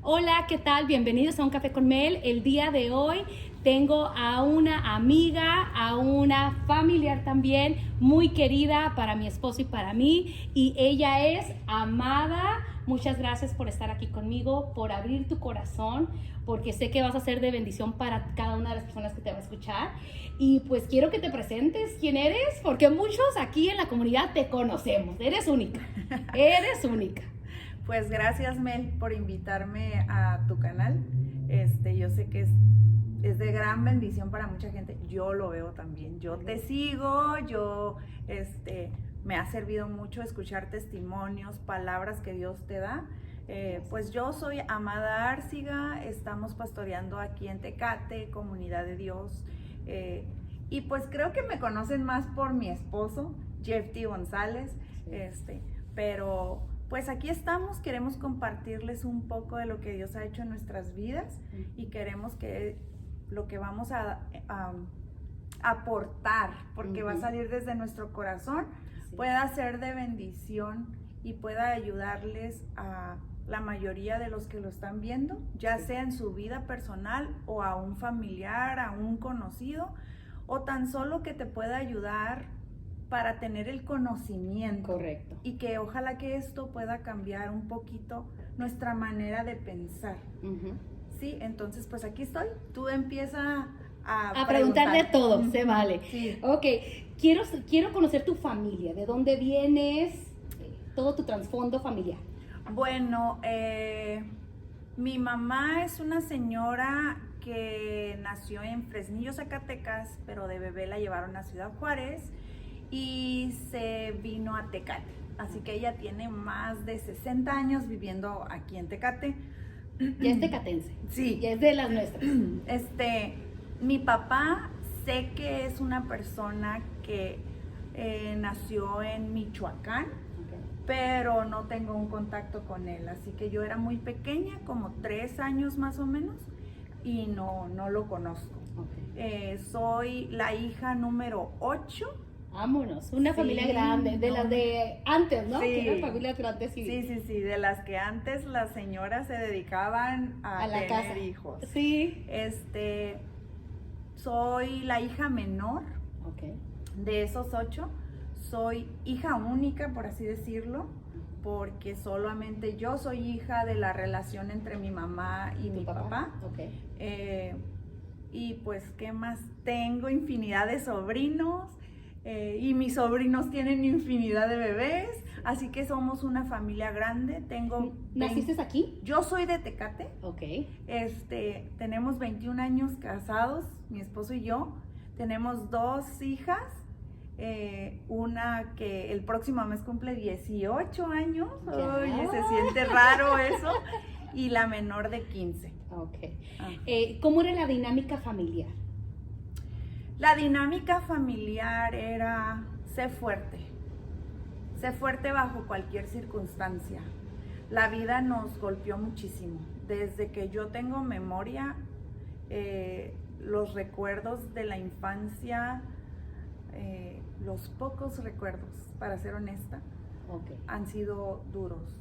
Hola, ¿qué tal? Bienvenidos a Un Café con Mel. El día de hoy tengo a una amiga, a una familiar también, muy querida para mi esposo y para mí. Y ella es Amada. Muchas gracias por estar aquí conmigo, por abrir tu corazón, porque sé que vas a ser de bendición para cada una de las personas que te va a escuchar. Y pues quiero que te presentes quién eres, porque muchos aquí en la comunidad te conocemos. Eres única, eres única. Pues gracias, Mel, por invitarme a tu canal. Yo sé que es de gran bendición para mucha gente. Yo lo veo también. Yo te sigo, me ha servido mucho escuchar testimonios, palabras que Dios te da. Pues yo soy Amada Árciga, estamos pastoreando aquí en Tecate, Comunidad de Dios. Y pues creo que me conocen más por mi esposo, Jeff T. González, pero pues aquí estamos, queremos compartirles un poco de lo que Dios ha hecho en nuestras vidas y queremos que lo que vamos a aportar, porque va a salir desde nuestro corazón, pueda ser de bendición y pueda ayudarles a la mayoría de los que lo están viendo, ya sea en su vida personal o a un familiar, a un conocido, o tan solo que te pueda ayudar para tener el conocimiento. Correcto. Y que ojalá que esto pueda cambiar un poquito nuestra manera de pensar. Sí, entonces pues aquí estoy. Tú empieza a preguntarle todo, se vale. Sí. Ok, quiero conocer tu familia, de dónde vienes, todo tu trasfondo familiar. Bueno, mi mamá es una señora que nació en Fresnillo, Zacatecas, pero de bebé la llevaron a Ciudad Juárez y se vino a Tecate. Así que ella tiene más de 60 años viviendo aquí en Tecate. Ya es tecatense. Sí. Ya es de las nuestras. Mi papá sé que es una persona que nació en Michoacán, pero no tengo un contacto con él. Así que yo era muy pequeña, como 3 años más o menos, y no lo conozco. Soy la hija número 8. Vámonos, una familia grande, de las de antes, ¿no? Sí. Que eran familias grandes y... Sí, de las que antes las señoras se dedicaban a la tener casa. hijos. Sí. Soy la hija menor. De esos 8. Soy hija única, por así decirlo, porque solamente yo soy hija de la relación entre mi mamá y mi papá. Y pues, ¿qué más? Tengo infinidad de sobrinos. Y mis sobrinos tienen infinidad de bebés, así que somos una familia grande. ¿Naciste aquí? Yo soy de Tecate. Tenemos 21 años casados, mi esposo y yo. Tenemos 2 hijas, una que el próximo mes cumple 18 años. Oye, se siente raro eso. Y la menor de 15. ¿Cómo era la dinámica familiar? La dinámica familiar era sé fuerte bajo cualquier circunstancia. La vida nos golpeó muchísimo. Desde que yo tengo memoria, los recuerdos de la infancia, los pocos recuerdos, para ser honesta, han sido duros.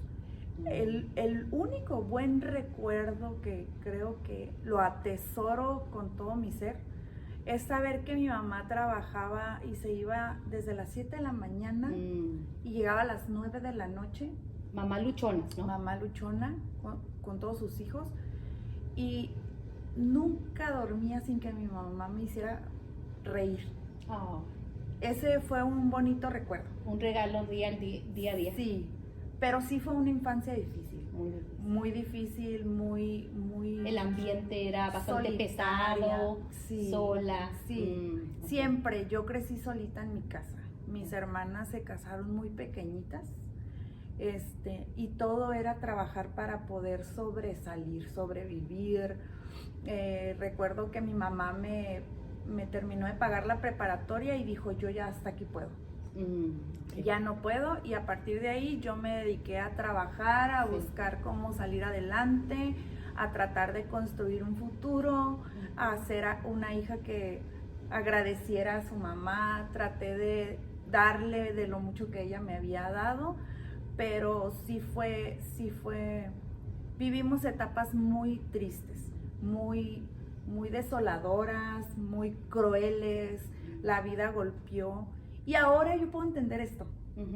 El único buen recuerdo que creo que lo atesoro con todo mi ser es saber que mi mamá trabajaba y se iba desde las 7 de la mañana y llegaba a las 9 de la noche. Mamá luchona, ¿no? Mamá luchona con todos sus hijos. Y nunca dormía sin que mi mamá me hiciera reír. Ese fue un bonito recuerdo. Un regalo día a día. Sí, pero sí fue una infancia difícil. Muy difícil, muy... El ambiente era bastante pesado, sola. Sí, siempre. Yo crecí solita en mi casa. Mis hermanas se casaron muy pequeñitas. Y todo era trabajar para poder sobresalir, sobrevivir. Recuerdo que mi mamá me terminó de pagar la preparatoria y dijo, yo ya hasta aquí puedo. Ya no puedo, y a partir de ahí yo me dediqué a trabajar, a buscar cómo salir adelante, a tratar de construir un futuro, a ser una hija que agradeciera a su mamá. Traté de darle de lo mucho que ella me había dado, pero sí fue vivimos etapas muy tristes, muy, muy desoladoras, muy crueles, la vida golpeó. Y ahora yo puedo entender esto.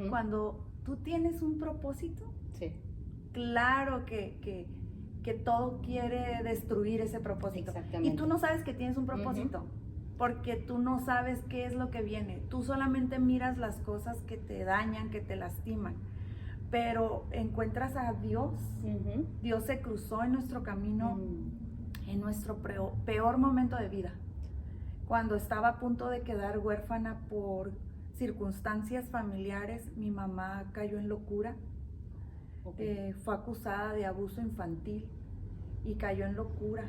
Cuando tú tienes un propósito, Sí. claro que todo quiere destruir ese propósito. Exactamente. Y tú no sabes que tienes un propósito, porque tú no sabes qué es lo que viene. Tú solamente miras las cosas que te dañan, que te lastiman. Pero encuentras a Dios. Dios se cruzó en nuestro camino, en nuestro peor momento de vida. Cuando estaba a punto de quedar huérfana por circunstancias familiares, mi mamá cayó en locura. Fue acusada de abuso infantil y cayó en locura.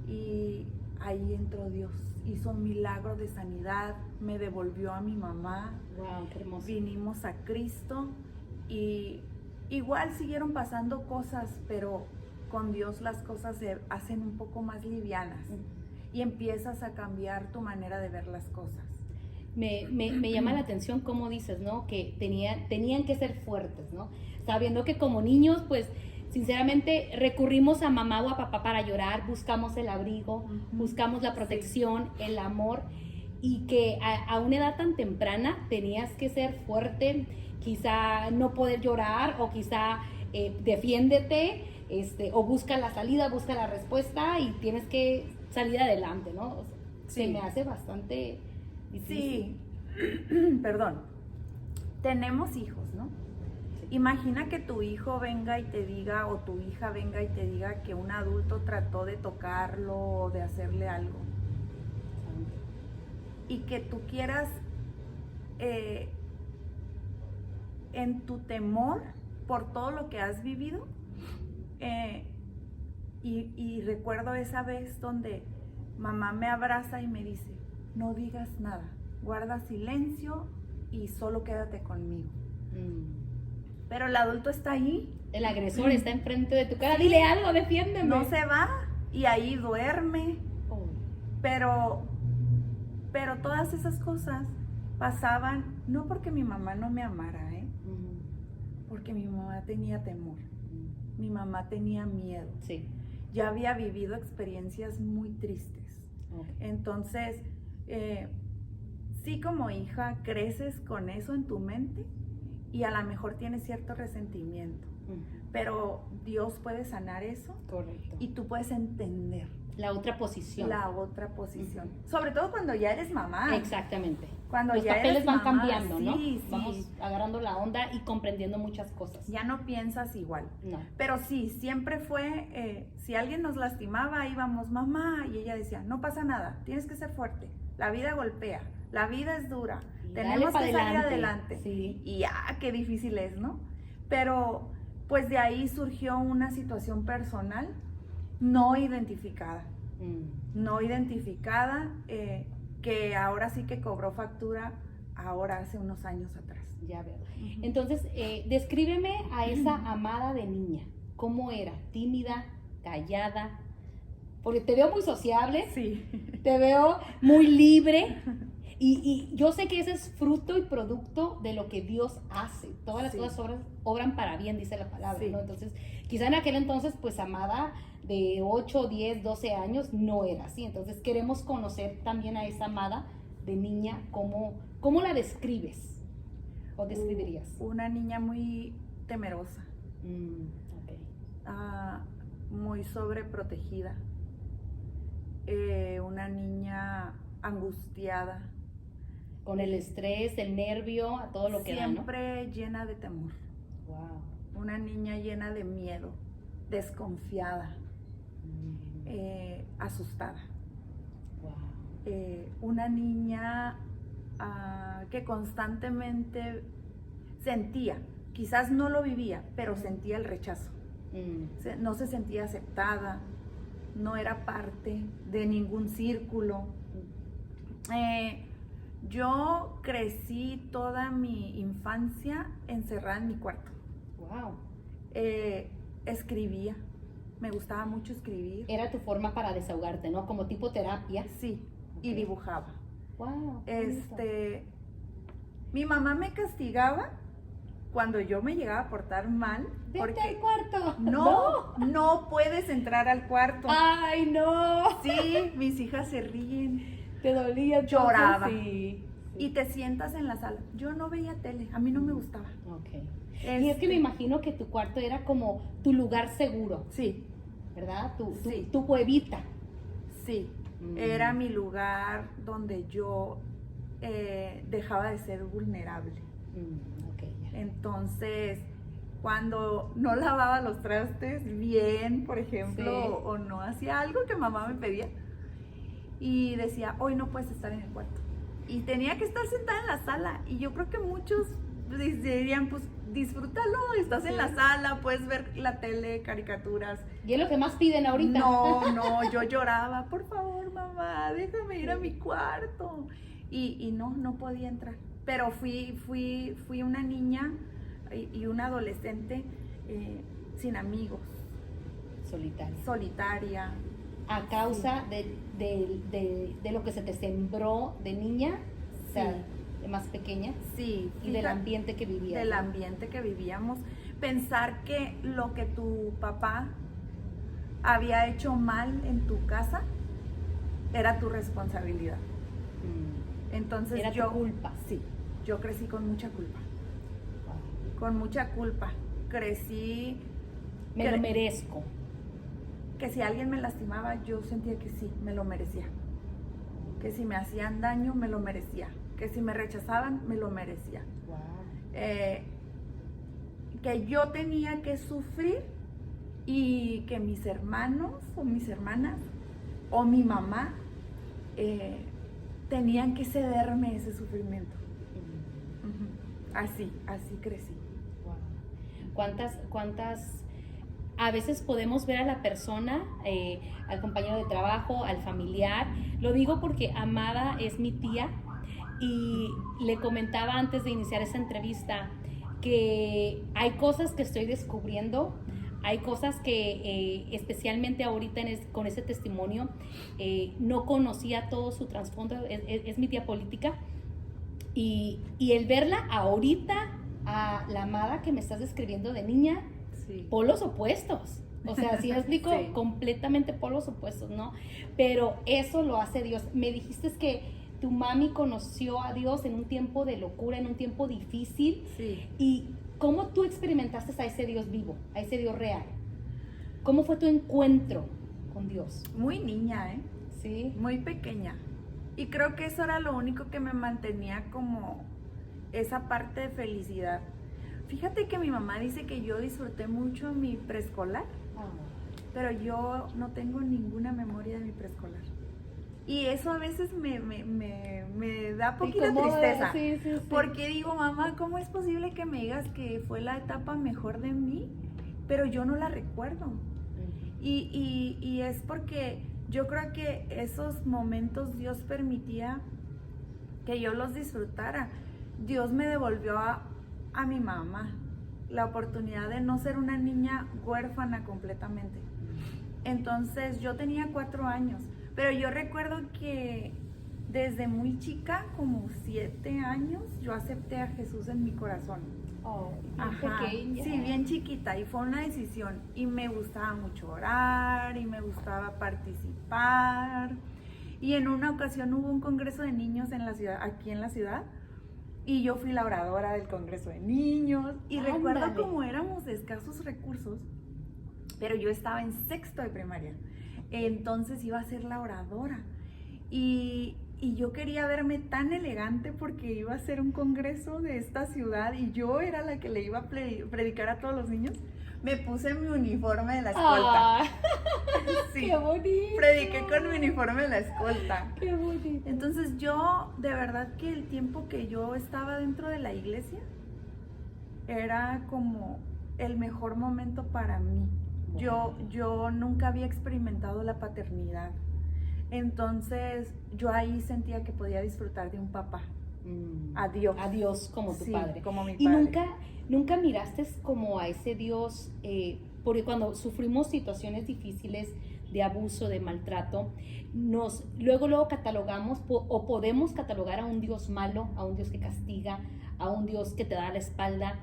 Y ahí entró Dios, hizo un milagro de sanidad, me devolvió a mi mamá. Wow, qué hermoso. Vinimos a Cristo y igual siguieron pasando cosas, pero con Dios las cosas se hacen un poco más livianas y empiezas a cambiar tu manera de ver las cosas. Me llama la atención cómo dices, ¿no? Que tenían que ser fuertes, ¿no? Sabiendo que como niños, pues, sinceramente, recurrimos a mamá o a papá para llorar, buscamos el abrigo, buscamos la protección, el amor, y que a una edad tan temprana tenías que ser fuerte, quizá no poder llorar, o quizá defiéndete, o busca la salida, busca la respuesta, y tienes que salir adelante, ¿no? O sea, Sí. Se me hace bastante difícil. Sí, perdón. Tenemos hijos, ¿no? Imagina que tu hijo venga y te diga, o tu hija venga y te diga que un adulto trató de tocarlo o de hacerle algo. Y que tú quieras, en tu temor por todo lo que has vivido, y recuerdo esa vez donde mamá me abraza y me dice, no digas nada, guarda silencio y solo quédate conmigo. Pero el adulto está ahí. El agresor está enfrente de tu cara, sí. Dile algo, defiéndeme. No se va y ahí duerme. Pero todas esas cosas pasaban no porque mi mamá no me amara, porque mi mamá tenía temor, mi mamá tenía miedo. Sí. Ya había vivido experiencias muy tristes. Entonces, sí, como hija creces con eso en tu mente y a lo mejor tienes cierto resentimiento, pero Dios puede sanar eso. Correcto. Y tú puedes entender la otra posición. Sobre todo cuando ya eres mamá. Exactamente. Cuando los ya papeles eres van mamá, cambiando, sí, ¿no? Sí. Vamos agarrando la onda y comprendiendo muchas cosas. Ya no piensas igual. No. Pero sí, siempre fue, si alguien nos lastimaba, íbamos, mamá, y ella decía, no pasa nada, tienes que ser fuerte, la vida golpea, la vida es dura, tenemos que salir adelante. Sí. Y qué difícil es, ¿no? Pero pues de ahí surgió una situación personal no identificada. Que ahora sí que cobró factura ahora hace unos años atrás. Ya veo. Entonces, descríbeme a esa amada de niña. ¿Cómo era? ¿Tímida? ¿Callada? Porque te veo muy sociable. Sí. Te veo muy libre. Y yo sé que ese es fruto y producto de lo que Dios hace. Todas las cosas obran para bien, dice la palabra, ¿no? Entonces, quizá en aquel entonces, pues amada de 8, 10, 12 años, no era así. Entonces, queremos conocer también a esa amada de niña. ¿Cómo la describes? ¿O describirías? Una niña muy temerosa. Okay. Muy sobreprotegida. Una niña angustiada. Con el estrés, el nervio, a todo lo que da, ¿no? Siempre llena de temor. Wow. Una niña llena de miedo, desconfiada, asustada. Wow. Una niña que constantemente sentía, quizás no lo vivía, pero sentía el rechazo. No se sentía aceptada, no era parte de ningún círculo. Yo crecí toda mi infancia encerrada en mi cuarto. Wow. Escribía, me gustaba mucho escribir. Era tu forma para desahogarte, ¿no? Como tipo terapia. Sí, y dibujaba. Wow. Mi mamá me castigaba cuando yo me llegaba a portar mal, Vete porque al cuarto. no puedes entrar al cuarto. Ay, no. Sí, mis hijas se ríen. Te dolía. Entonces, Lloraba. Sí. Y te sientas en la sala. Yo no veía tele, a mí no me gustaba. Ok. Y es que me imagino que tu cuarto era como tu lugar seguro, Sí, ¿verdad? Sí. Tu cuevita. sí. Era mi lugar donde yo dejaba de ser vulnerable. Ok, ya. Entonces, cuando no lavaba los trastes bien, por ejemplo, Sí. o no hacía algo que mamá me pedía, y decía, hoy no puedes estar en el cuarto. Y tenía que estar sentada en la sala. Y yo creo que muchos dirían, pues disfrútalo, estás en la sala, puedes ver la tele, caricaturas. Y es lo que más piden ahorita. No, yo lloraba, por favor, mamá, déjame ir a mi cuarto. Y no podía entrar. Pero fui una niña y una adolescente sin amigos, Solitaria. solitaria. A causa de lo que se te sembró de niña, o sea, Sí. de más pequeña, Sí, y del ambiente que vivías. del ¿no? ambiente que vivíamos. Pensar que lo que tu papá había hecho mal en tu casa era tu responsabilidad. Entonces Era tu culpa. Sí, yo crecí con mucha culpa. Wow. Con mucha culpa. Crecí Me lo merezco. que si alguien me lastimaba, yo sentía que sí, me lo merecía. Que si me hacían daño, me lo merecía. Que si me rechazaban, me lo merecía. Wow. Que yo tenía que sufrir y que mis hermanos o mis hermanas o mi mamá tenían que cederme ese sufrimiento. Así crecí. Wow. ¿Cuántas a veces podemos ver a la persona, al compañero de trabajo, al familiar? Lo digo porque Amada es mi tía y le comentaba antes de iniciar esa entrevista que hay cosas que estoy descubriendo, hay cosas que especialmente ahorita con ese testimonio no conocía todo su trasfondo. Es mi tía política y el verla ahorita a la Amada que me estás describiendo de niña, Sí. polos opuestos. O sea, si me explico, Sí. completamente polos opuestos, ¿no? Pero eso lo hace Dios. Me dijiste que tu mami conoció a Dios en un tiempo de locura, en un tiempo difícil. Sí. ¿Y cómo tú experimentaste a ese Dios vivo, a ese Dios real? ¿Cómo fue tu encuentro con Dios? Muy niña, Sí. muy pequeña. Y creo que eso era lo único que me mantenía como esa parte de felicidad. Fíjate que mi mamá dice que yo disfruté mucho mi preescolar, pero yo no tengo ninguna memoria de mi preescolar. Y eso a veces me da poquita tristeza. Sí. Porque digo, mamá, ¿cómo es posible que me digas que fue la etapa mejor de mí? Pero yo no la recuerdo. Y es porque yo creo que esos momentos Dios permitía que yo los disfrutara. Dios me devolvió a mi mamá la oportunidad de no ser una niña huérfana completamente. Entonces yo tenía 4 años, pero yo recuerdo que desde muy chica, como 7 años, yo acepté a Jesús en mi corazón. Oh, Pequeña. Sí, bien chiquita, y fue una decisión. Y me gustaba mucho orar, y me gustaba participar. Y en una ocasión hubo un congreso de niños en la ciudad, aquí en la ciudad, y yo fui la oradora del congreso de niños. Y recuerdo como éramos de escasos recursos, pero yo estaba en 6º de primaria, entonces iba a ser la oradora. Y yo quería verme tan elegante porque iba a ser un congreso de esta ciudad y yo era la que le iba a predicar a todos los niños. Me puse mi uniforme de la escolta. Sí, ¡Qué bonito! prediqué con mi uniforme de la escolta. ¡Qué bonito! Entonces yo, de verdad que el tiempo que yo estaba dentro de la iglesia era como el mejor momento para mí. Yo nunca había experimentado la paternidad. Entonces yo ahí sentía que podía disfrutar de un papá. A Dios. A Dios como tu Sí, padre. como mi Y padre. nunca miraste como a ese Dios, porque cuando sufrimos situaciones difíciles de abuso, de maltrato, luego catalogamos o podemos catalogar a un Dios malo, a un Dios que castiga, a un Dios que te da la espalda.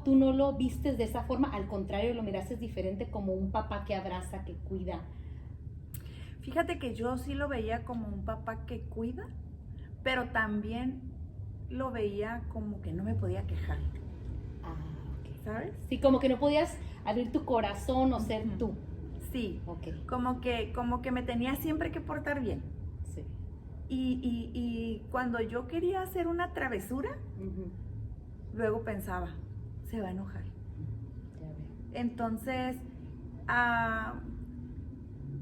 tú no lo vistes de esa forma, al contrario, lo miraste diferente como un papá que abraza, que cuida. Fíjate que yo sí lo veía como un papá que cuida, pero también lo veía como que no me podía quejar. Ah, ok. ¿Sabes? Sí, como que no podías abrir tu corazón o ser tú. Sí, Ok. como que me tenía siempre que portar bien. Sí. Y cuando yo quería hacer una travesura, Ujú. luego pensaba, se va a enojar. Ya veo. Entonces,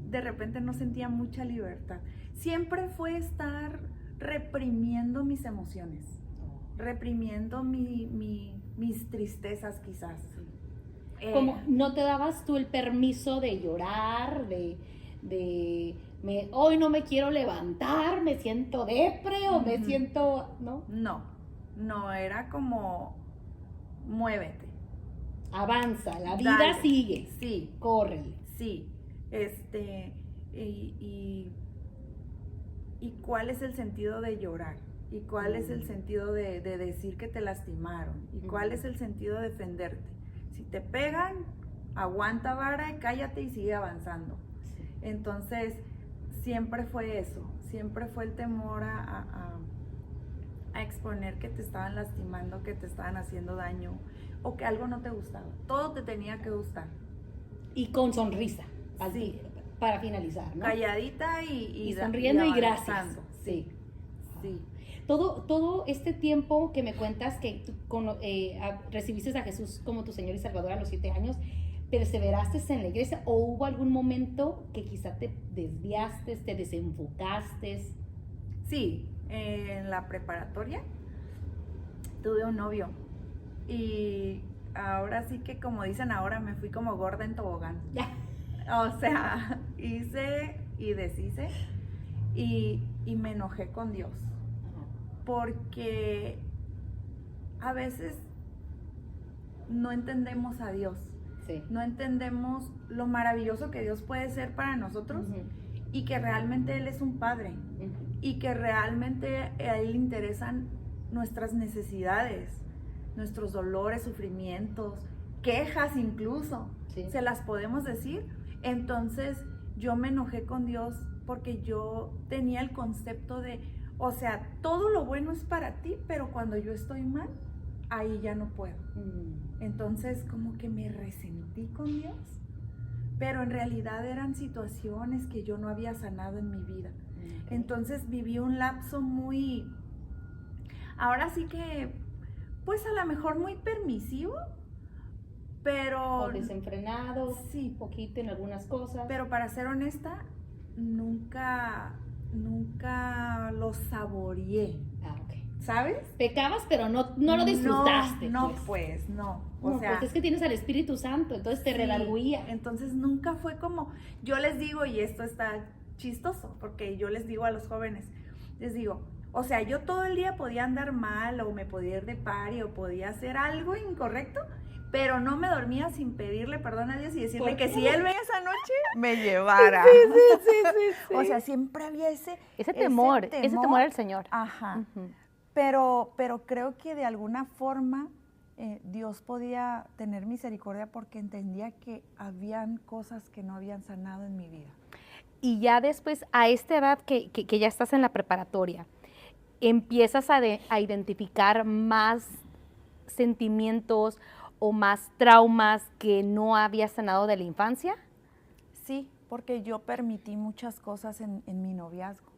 de repente no sentía mucha libertad. Siempre fue estar reprimiendo mis emociones, reprimiendo mis tristezas quizás. Como no te dabas tú el permiso de llorar, hoy no me quiero levantar, me siento depre o me siento, ¿no? No, era como, muévete. Avanza, la vida Dale. sigue. Sí. Córrele. Sí. ¿Y cuál es el sentido de llorar? ¿Y cuál es el sentido de decir que te lastimaron? ¿Y cuál es el sentido de defenderte? Si te pegan, aguanta vara y cállate y sigue avanzando. Sí. Entonces, siempre fue eso, siempre fue el temor a exponer que te estaban lastimando, que te estaban haciendo daño o que algo no te gustaba. Todo te tenía que gustar. Y con sonrisa, Sí. para finalizar, ¿no? Calladita y sonriendo y gracias. avanzando. Sí. Sí. Todo este tiempo que me cuentas que tú recibiste a Jesús como tu Señor y Salvador a los 7 años, ¿perseveraste en la iglesia o hubo algún momento que quizá te desviaste, te desenfocaste? Sí, en la preparatoria tuve un novio y ahora sí que, como dicen ahora, me fui como gorda en tobogán. O sea, hice y deshice y me enojé con Dios. Porque a veces no entendemos a Dios. Sí. No entendemos lo maravilloso que Dios puede ser para nosotros y que realmente Él es un padre y que realmente a Él le interesan nuestras necesidades, nuestros dolores, sufrimientos, quejas incluso. Sí. Se las podemos decir. Entonces yo me enojé con Dios porque yo tenía el concepto de, o sea, todo lo bueno es para ti, pero cuando yo estoy mal, ahí ya no puedo. Entonces como que me resentí con Dios, pero en realidad eran situaciones que yo no había sanado en mi vida. Entonces viví un lapso muy, ahora sí que, pues a lo mejor muy permisivo, pero... O desenfrenado, sí, un poquito en algunas cosas. Pero para ser honesta, nunca lo saboreé. Ah, ok. ¿Sabes? Pecabas, pero no lo disfrutaste. No. O sea, pues es que tienes al Espíritu Santo, entonces te redarguía. Entonces nunca fue como, yo les digo, y esto está chistoso, porque yo les digo a los jóvenes, les digo, o sea, yo todo el día podía andar mal, o me podía ir de party, o podía hacer algo incorrecto, pero no me dormía sin pedirle perdón a Dios y decirle que si Él venía esa noche, me llevara. Sí. O sea, siempre había ese temor al Señor. Ajá. Pero creo que de alguna forma Dios podía tener misericordia porque entendía que habían cosas que no habían sanado en mi vida. Y ya después, a esta edad que ya estás en la preparatoria, empiezas a identificar más sentimientos o más traumas que no habías sanado de la infancia. Sí, porque yo permití muchas cosas en mi noviazgo.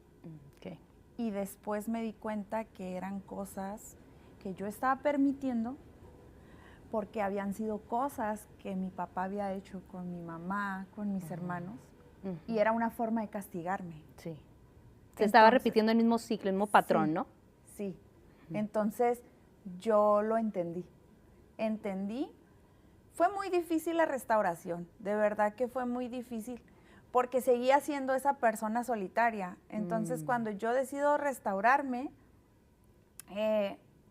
Okay. Y después me di cuenta que eran cosas que yo estaba permitiendo porque habían sido cosas que mi papá había hecho con mi mamá, con mis hermanos, y era una forma de castigarme. Sí. Se estaba repitiendo el mismo ciclo, el mismo patrón, sí, ¿no? Sí. Entonces yo lo entendí. Fue muy difícil la restauración, de verdad que fue muy difícil, porque seguía siendo esa persona solitaria. Entonces, cuando yo decido restaurarme,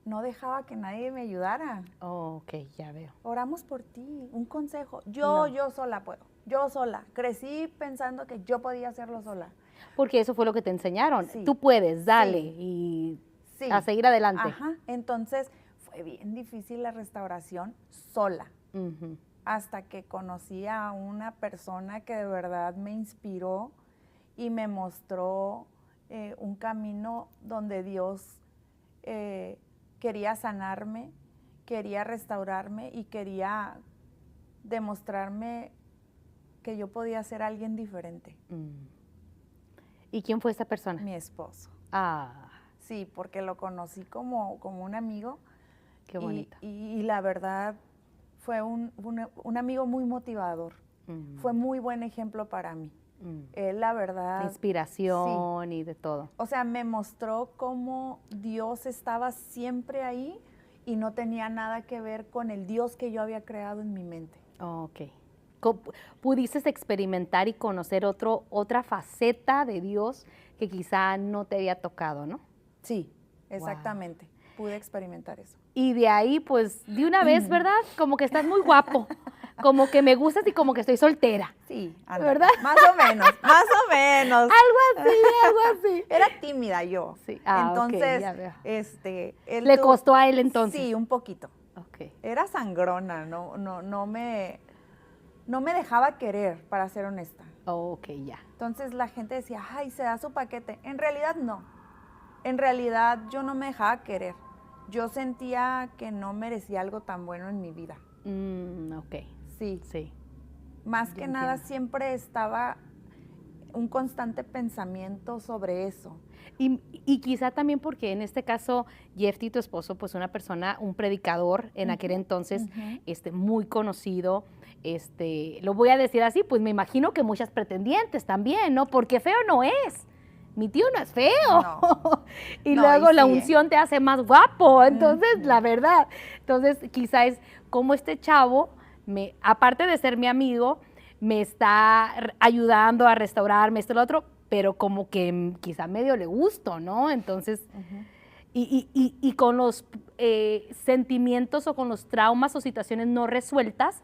no dejaba que nadie me ayudara. Oh, ok, ya veo. Oramos por ti, un consejo. Yo sola puedo, yo sola. Crecí pensando que yo podía hacerlo sola. Porque eso fue lo que te enseñaron. Sí. Tú puedes, dale, y a seguir adelante. Ajá, entonces fue bien difícil la restauración sola, Ujú. hasta que conocí a una persona que de verdad me inspiró y me mostró un camino donde Dios quería sanarme, quería restaurarme y quería demostrarme que yo podía ser alguien diferente. Mm. ¿Y quién fue esta persona? Mi esposo. Ah, Sí, porque lo conocí como un amigo. qué bonito. Y la verdad fue un amigo muy motivador. Mm. Fue muy buen ejemplo para mí. Él, la verdad, De inspiración y de todo. o sea, me mostró cómo Dios estaba siempre ahí y no tenía nada que ver con el Dios que yo había creado en mi mente. Ok. ¿Pudiste experimentar y conocer otra faceta de Dios que quizá no te había tocado, no? Sí, exactamente. Pude experimentar eso. Y de ahí, pues, de una vez, ¿verdad? Como que estás muy guapo, como que me gustas y como que estoy soltera. Sí, ándale. ¿Verdad? Más o menos, más o menos. Algo así. Era tímida yo. Sí. Ah, ok, entonces, ya veo. él ¿Le costó a él entonces? Sí, un poquito. Ok. Era sangrona, no me dejaba querer, para ser honesta. Oh, ok, ya. Entonces la gente decía, ay, se da su paquete. En realidad no. En realidad yo no me dejaba querer. Yo sentía que no merecía algo tan bueno en mi vida. Ok. Sí. Sí. Más Ya que nada entiendo. siempre estaba un constante pensamiento sobre eso. Y quizá también porque en este caso, Jeffy, tu esposo, pues un predicador en aquel entonces, muy conocido, lo voy a decir así, pues me imagino que muchas pretendientes también, ¿no? Porque feo no es. Mi tío no es feo. No. Y No, luego y la sí, unción te hace más guapo. Entonces, la verdad. Entonces, quizá es como este chavo, aparte de ser mi amigo, me está ayudando a restaurarme, esto y lo otro, pero como que quizá medio le gusto, ¿no? Entonces, y con los sentimientos o con los traumas o situaciones no resueltas,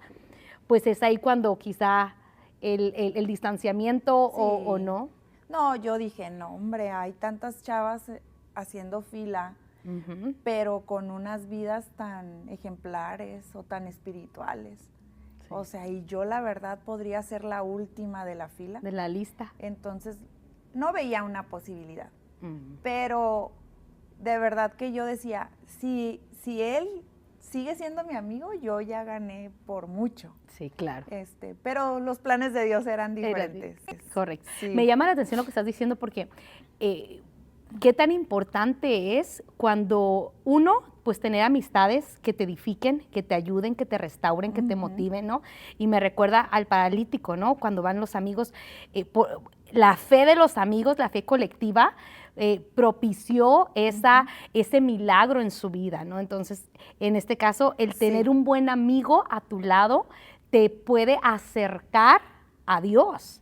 pues es ahí cuando quizá el distanciamiento o Sí. no. No, yo dije, no, hombre, hay tantas chavas haciendo fila, Ujú. pero con unas vidas tan ejemplares o tan espirituales. Sí. O sea, y yo la verdad podría ser la última de la fila. De la lista. Entonces, no veía una posibilidad. Mm. Pero de verdad que yo decía, si él sigue siendo mi amigo, yo ya gané por mucho. Sí, claro. Pero los planes de Dios eran Era diferentes. correcto. Sí. Me llama la atención lo que estás diciendo porque qué tan importante es cuando uno, pues tener amistades que te edifiquen, que te ayuden, que te restauren, que te motiven, ¿no? Y me recuerda al paralítico, ¿no? Cuando van los amigos, la fe de los amigos, la fe colectiva, propició ese milagro en su vida, ¿no? Entonces, en este caso, el tener un buen amigo a tu lado te puede acercar a Dios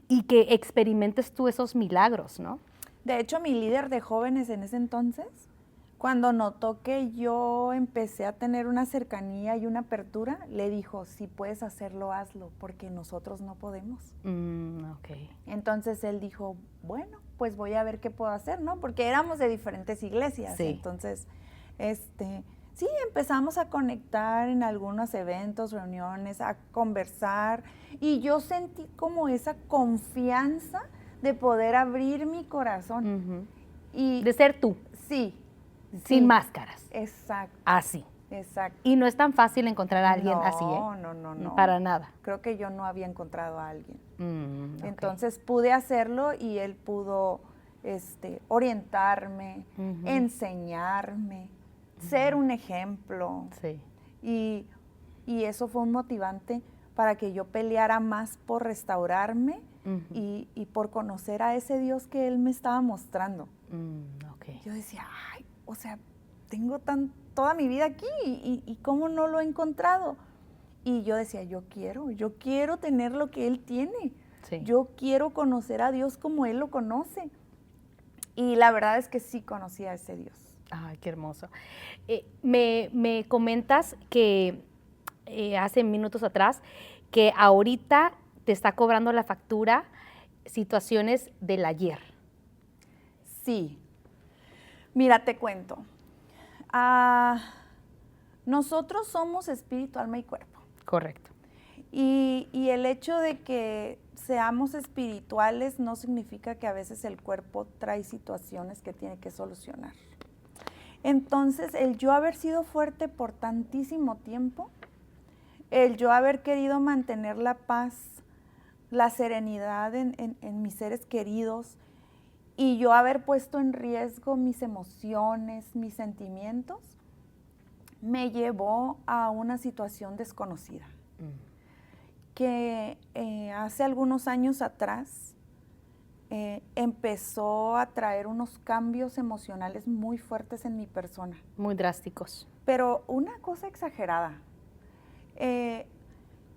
y que experimentes tú esos milagros, ¿no? De hecho, mi líder de jóvenes en ese entonces, cuando notó que yo empecé a tener una cercanía y una apertura, le dijo, si puedes hacerlo, hazlo, porque nosotros no podemos. Okay. Entonces él dijo, bueno, pues voy a ver qué puedo hacer, ¿no? Porque éramos de diferentes iglesias. Sí. Entonces, sí, empezamos a conectar en algunos eventos, reuniones, a conversar, y yo sentí como esa confianza de poder abrir mi corazón. Y de ser tú. Sí. Sin máscaras. Exacto. Así. Exacto. Y no es tan fácil encontrar a alguien así, ¿eh? No. Para nada. Creo que yo no había encontrado a alguien. Okay. Entonces pude hacerlo y él pudo orientarme, enseñarme, ser un ejemplo. Sí. Y eso fue un motivante para que yo peleara más por restaurarme y por conocer a ese Dios que él me estaba mostrando. Okay. Yo decía, ay, o sea, tengo toda mi vida aquí y cómo no lo he encontrado. Y yo decía, yo quiero tener lo que él tiene. Sí. Yo quiero conocer a Dios como él lo conoce. Y la verdad es que sí conocí a ese Dios. Ay, qué hermoso. Me comentas que hace minutos atrás que ahorita te está cobrando la factura situaciones del ayer. Sí. Mira, te cuento. Nosotros somos espíritu, alma y cuerpo. Correcto. Y el hecho de que seamos espirituales no significa que a veces el cuerpo trae situaciones que tiene que solucionar. Entonces, el yo haber sido fuerte por tantísimo tiempo, el yo haber querido mantener la paz, la serenidad en mis seres queridos, y yo haber puesto en riesgo mis emociones, mis sentimientos, me llevó a una situación desconocida. Que hace algunos años atrás empezó a traer unos cambios emocionales muy fuertes en mi persona. Muy drásticos. Pero una cosa exagerada.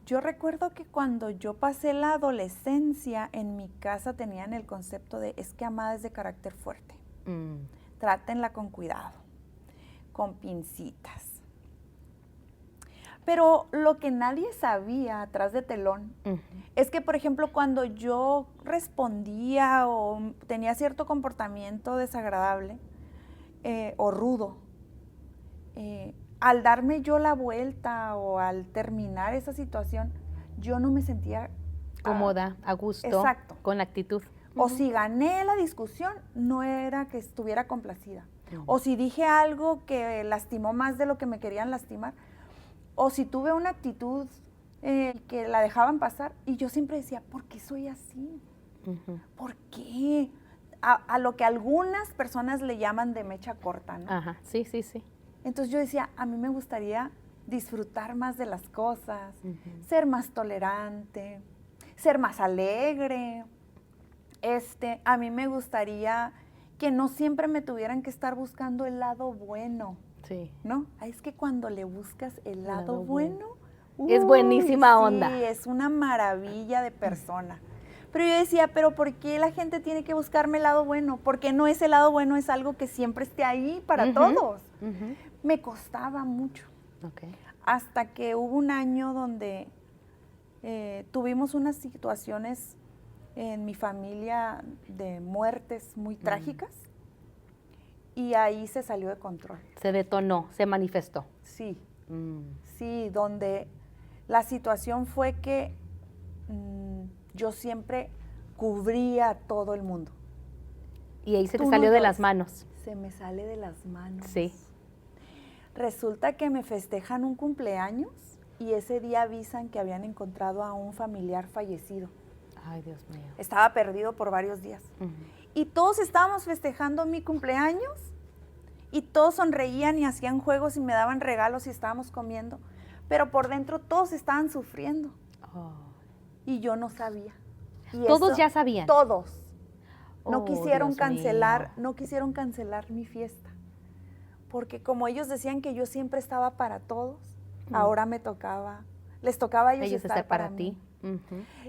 Yo recuerdo que cuando yo pasé la adolescencia, en mi casa tenían el concepto de, es que Amada es de carácter fuerte. Trátenla con cuidado, con pincitas. Pero lo que nadie sabía atrás de telón es que, por ejemplo, cuando yo respondía o tenía cierto comportamiento desagradable o rudo, al darme yo la vuelta o al terminar esa situación, yo no me sentía cómoda, a gusto, exacto, con la actitud. O si gané la discusión, no era que estuviera complacida. O si dije algo que lastimó más de lo que me querían lastimar, o si tuve una actitud que la dejaban pasar, y yo siempre decía, ¿por qué soy así? ¿Por qué? A lo que algunas personas le llaman de mecha corta, ¿no? Ajá, sí, sí, sí. Entonces yo decía, a mí me gustaría disfrutar más de las cosas, ser más tolerante, ser más alegre. A mí me gustaría que no siempre me tuvieran que estar buscando el lado bueno. Sí. ¿No? Es que cuando le buscas el lado bueno, es buenísima onda. Sí, es una maravilla de persona. Pero yo decía, ¿pero por qué la gente tiene que buscarme el lado bueno? ¿Por qué no ese lado bueno es algo que siempre esté ahí para todos? Me costaba mucho. Okay. Hasta que hubo un año donde tuvimos unas situaciones en mi familia de muertes muy trágicas. Y ahí se salió de control. Se detonó, se manifestó. Sí, sí, donde la situación fue que yo siempre cubría a todo el mundo. Y ahí se te salió de las manos. Se me sale de las manos. Sí. Resulta que me festejan un cumpleaños y ese día avisan que habían encontrado a un familiar fallecido. Ay, Dios mío. Estaba perdido por varios días. Y todos estábamos festejando mi cumpleaños y todos sonreían y hacían juegos y me daban regalos y estábamos comiendo. Pero por dentro todos estaban sufriendo. Oh. Y yo no sabía. Y ¿Todos ya sabían? Todos. No quisieron Dios cancelar, mío. no quisieron cancelar mi fiesta. Porque como ellos decían que yo siempre estaba para todos, ahora me tocaba, les tocaba a ellos estar para ti. mí.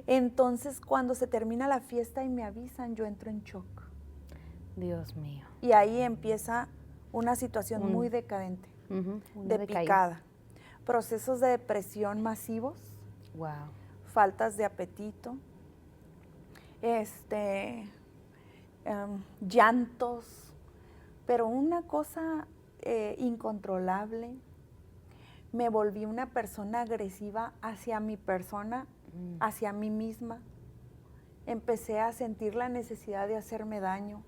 Entonces, cuando se termina la fiesta y me avisan, yo entro en shock. Dios mío. Y ahí empieza una situación muy decadente, de picada. Procesos de depresión masivos. Wow. Faltas de apetito. Llantos. Pero una cosa incontrolable. Me volví una persona agresiva hacia mi persona, hacia mí misma. Empecé a sentir la necesidad de hacerme daño.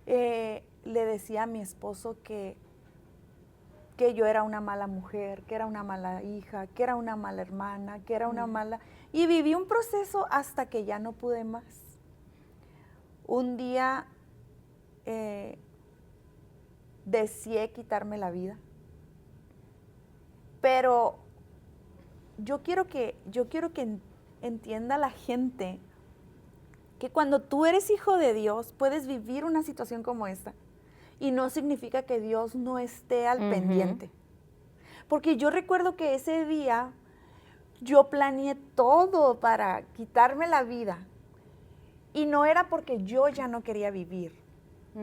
Le decía a mi esposo que yo era una mala mujer, que era una mala hija, que era una mala hermana, que era una mala... Y viví un proceso hasta que ya no pude más. Un día deseé quitarme la vida. Pero yo quiero que entienda la gente que cuando tú eres hijo de Dios puedes vivir una situación como esta y no significa que Dios no esté al pendiente. Porque yo recuerdo que ese día yo planeé todo para quitarme la vida y no era porque yo ya no quería vivir,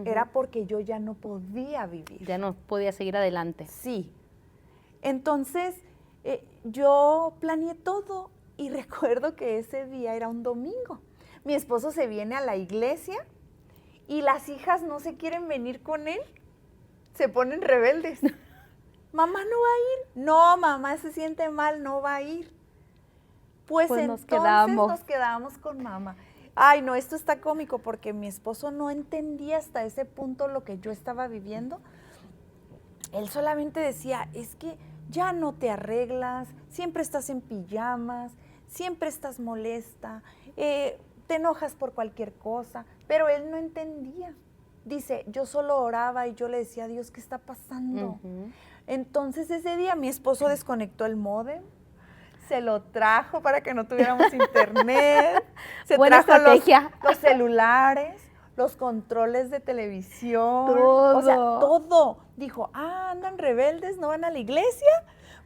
era porque yo ya no podía vivir. Ya no podía seguir adelante. Sí. Entonces, yo planeé todo y recuerdo que ese día era un domingo. Mi esposo se viene a la iglesia y las hijas no se quieren venir con él. Se ponen rebeldes. mamá no va a ir. No, mamá se siente mal, no va a ir. Pues entonces nos quedamos con mamá. Ay, no, esto está cómico porque mi esposo no entendía hasta ese punto lo que yo estaba viviendo. Él solamente decía, es que ya no te arreglas, siempre estás en pijamas, siempre estás molesta, te enojas por cualquier cosa, pero él no entendía. Dice, yo solo oraba y yo le decía a Dios, ¿qué está pasando? Entonces ese día mi esposo desconectó el módem, se lo trajo para que no tuviéramos internet, se Buena trajo estrategia. los celulares, los controles de televisión, Todo. o sea, todo. Dijo, andan rebeldes, no van a la iglesia,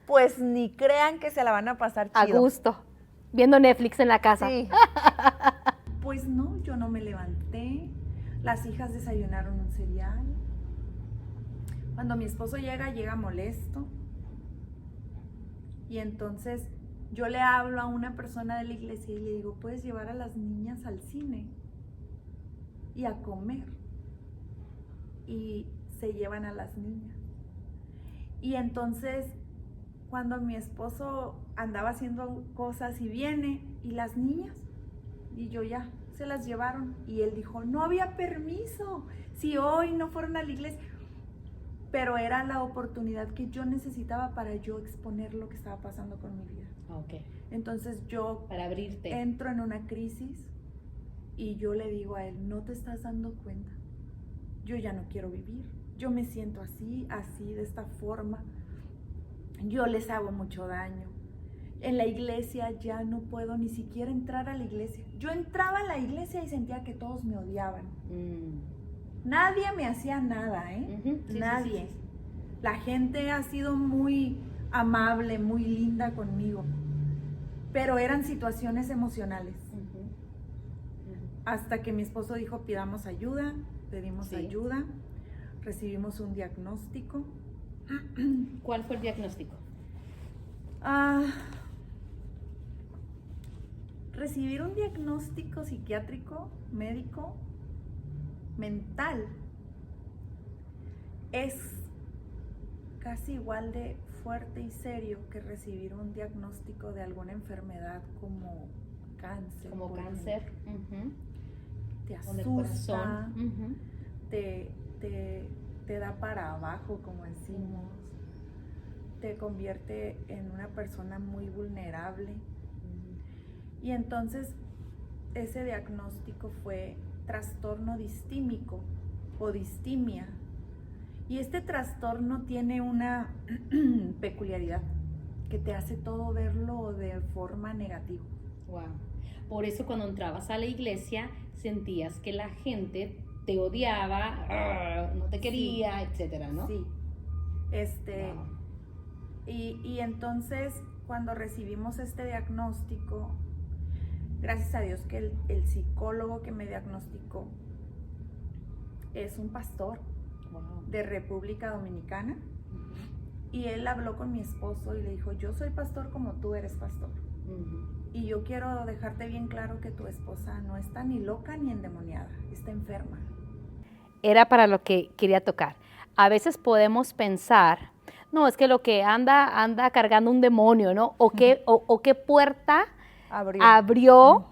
pues ni crean que se la van a pasar chido. A gusto, viendo Netflix en la casa. Sí. Pues no, yo no me levanté, las hijas desayunaron un cereal. Cuando mi esposo llega molesto. Y entonces yo le hablo a una persona de la iglesia y le digo, ¿puedes llevar a las niñas al cine y a comer? Y se llevan a las niñas. Y entonces cuando mi esposo andaba haciendo cosas y viene, ¿y las niñas? Y yo ya, se las llevaron. Y él dijo, no había permiso, si hoy no fueron a la iglesia. Pero era la oportunidad que yo necesitaba para yo exponer lo que estaba pasando con mi vida. Okay. Entonces yo para abrirte. Entro en una crisis y yo le digo a él, no te estás dando cuenta, yo ya no quiero vivir, yo me siento así, de esta forma, yo les hago mucho daño. En la iglesia ya no puedo ni siquiera entrar a la iglesia. Yo entraba a la iglesia y sentía que todos me odiaban. Nadie me hacía nada, ¿eh? Sí, Nadie. Sí. La gente ha sido muy amable, muy linda conmigo, pero eran situaciones emocionales. Hasta que mi esposo dijo, pidamos ayuda, pedimos ayuda, recibimos un diagnóstico. ¿Cuál fue el diagnóstico? Recibir un diagnóstico psiquiátrico, médico, mental, es casi igual de fuerte y serio que recibir un diagnóstico de alguna enfermedad como cáncer. Como cáncer. Te asusta, te da para abajo, como decimos, te convierte en una persona muy vulnerable. Y entonces ese diagnóstico fue trastorno distímico o distimia. Y este trastorno tiene una peculiaridad que te hace todo verlo de forma negativa. Wow. Por eso cuando entrabas a la iglesia sentías que la gente te odiaba, no te quería, etcétera, ¿no? Sí. Wow. Y entonces cuando recibimos este diagnóstico, gracias a Dios que el psicólogo que me diagnosticó es un pastor de República Dominicana. Y él habló con mi esposo y le dijo, yo soy pastor como tú eres pastor. Y yo quiero dejarte bien claro que tu esposa no está ni loca ni endemoniada, está enferma. Era para lo que quería tocar. A veces podemos pensar, no, es que lo que anda cargando un demonio, ¿no? O qué puerta abrió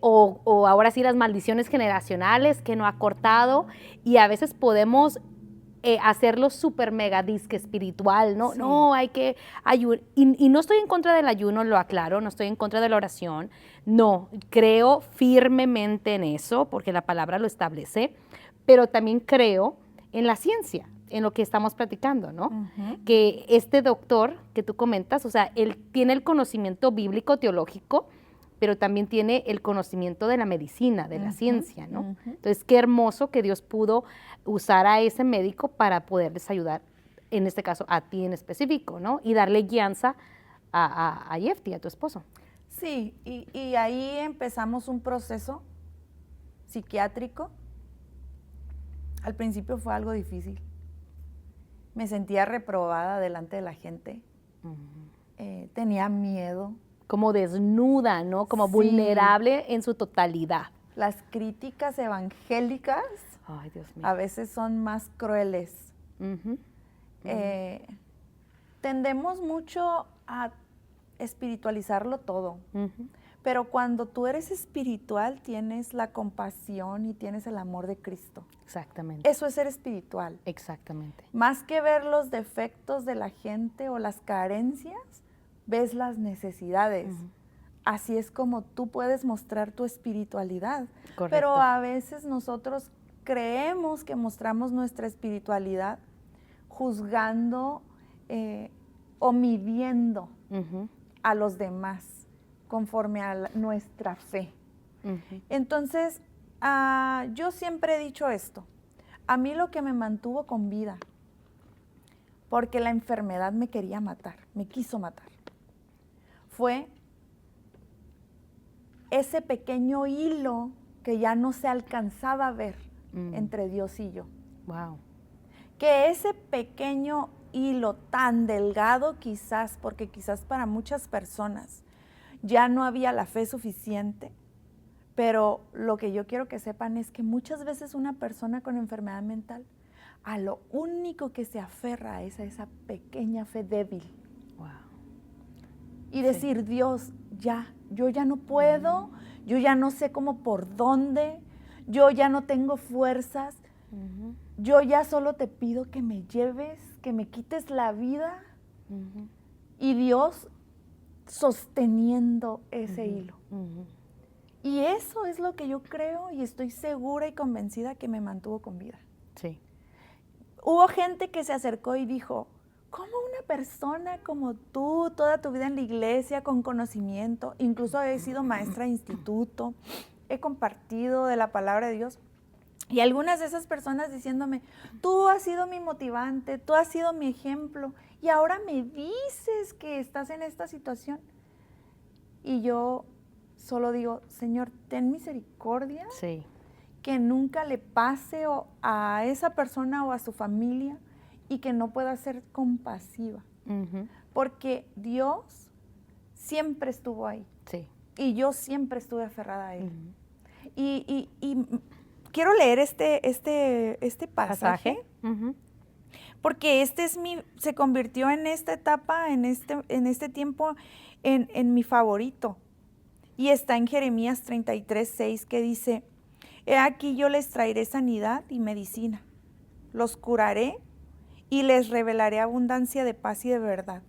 o ahora sí las maldiciones generacionales que no ha cortado, y a veces podemos hacerlo súper mega disque espiritual, ¿no? Sí. No, hay que ayunar. Y no estoy en contra del ayuno, lo aclaro, no estoy en contra de la oración. No, creo firmemente en eso, porque la palabra lo establece, pero también creo en la ciencia, en lo que estamos platicando, ¿no? Que este doctor que tú comentas, o sea, él tiene el conocimiento bíblico, teológico, pero también tiene el conocimiento de la medicina, de la ciencia, ¿no? Entonces, qué hermoso que Dios pudo usar a ese médico para poderles ayudar, en este caso, a ti en específico, ¿no? Y darle guianza a Yefti, a tu esposo. Sí, y ahí empezamos un proceso psiquiátrico. Al principio fue algo difícil. Me sentía reprobada delante de la gente. Tenía miedo. Como desnuda, ¿no? Como vulnerable en su totalidad. Las críticas evangélicas Ay, Dios mío. a veces son más crueles. tendemos mucho a espiritualizarlo todo. Pero cuando tú eres espiritual, tienes la compasión y tienes el amor de Cristo. Exactamente. Eso es ser espiritual. Exactamente. Más que ver los defectos de la gente o las carencias, ves las necesidades. Así es como tú puedes mostrar tu espiritualidad. Correcto. Pero a veces nosotros creemos que mostramos nuestra espiritualidad juzgando o midiendo a los demás conforme a nuestra fe. Entonces, yo siempre he dicho esto. A mí lo que me mantuvo con vida, porque la enfermedad me quería matar, me quiso matar, fue ese pequeño hilo que ya no se alcanzaba a ver entre Dios y yo. Wow. Que ese pequeño hilo tan delgado quizás, porque quizás para muchas personas ya no había la fe suficiente, pero lo que yo quiero que sepan es que muchas veces una persona con enfermedad mental a lo único que se aferra es a esa pequeña fe débil. Wow. Y decir, Dios, yo ya no puedo, yo ya no sé cómo por dónde, yo ya no tengo fuerzas, yo ya solo te pido que me lleves, que me quites la vida. Y Dios sosteniendo ese hilo. Y eso es lo que yo creo y estoy segura y convencida que me mantuvo con vida. Sí. Hubo gente que se acercó y dijo, ¿cómo una persona como tú, toda tu vida en la iglesia, con conocimiento, incluso he sido maestra de instituto, he compartido de la palabra de Dios? Y algunas de esas personas diciéndome, tú has sido mi motivante, tú has sido mi ejemplo, y ahora me dices que estás en esta situación. Y yo solo digo, Señor, ten misericordia, Sí. que nunca le pase a esa persona o a su familia y que no pueda ser compasiva. Porque Dios siempre estuvo ahí. Sí. Y yo siempre estuve aferrada a Él. Y quiero leer este pasaje. Porque se convirtió en esta etapa, en este tiempo, en mi favorito. Y está en Jeremías 33:6, que dice, he aquí yo les traeré sanidad y medicina, los curaré y les revelaré abundancia de paz y de verdad.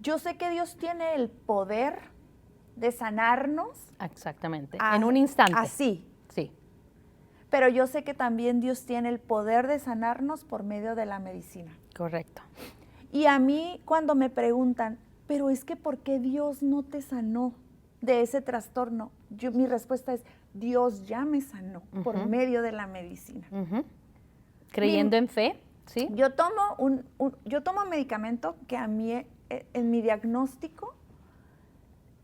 Yo sé que Dios tiene el poder de sanarnos. Exactamente. En un instante. Así. Sí. Pero yo sé que también Dios tiene el poder de sanarnos por medio de la medicina. Correcto. Y a mí cuando me preguntan, pero es que ¿por qué Dios no te sanó de ese trastorno? Mi respuesta es, Dios ya me sanó por medio de la medicina. Creyendo en fe, ¿sí? Yo tomo medicamento que a mí en mi diagnóstico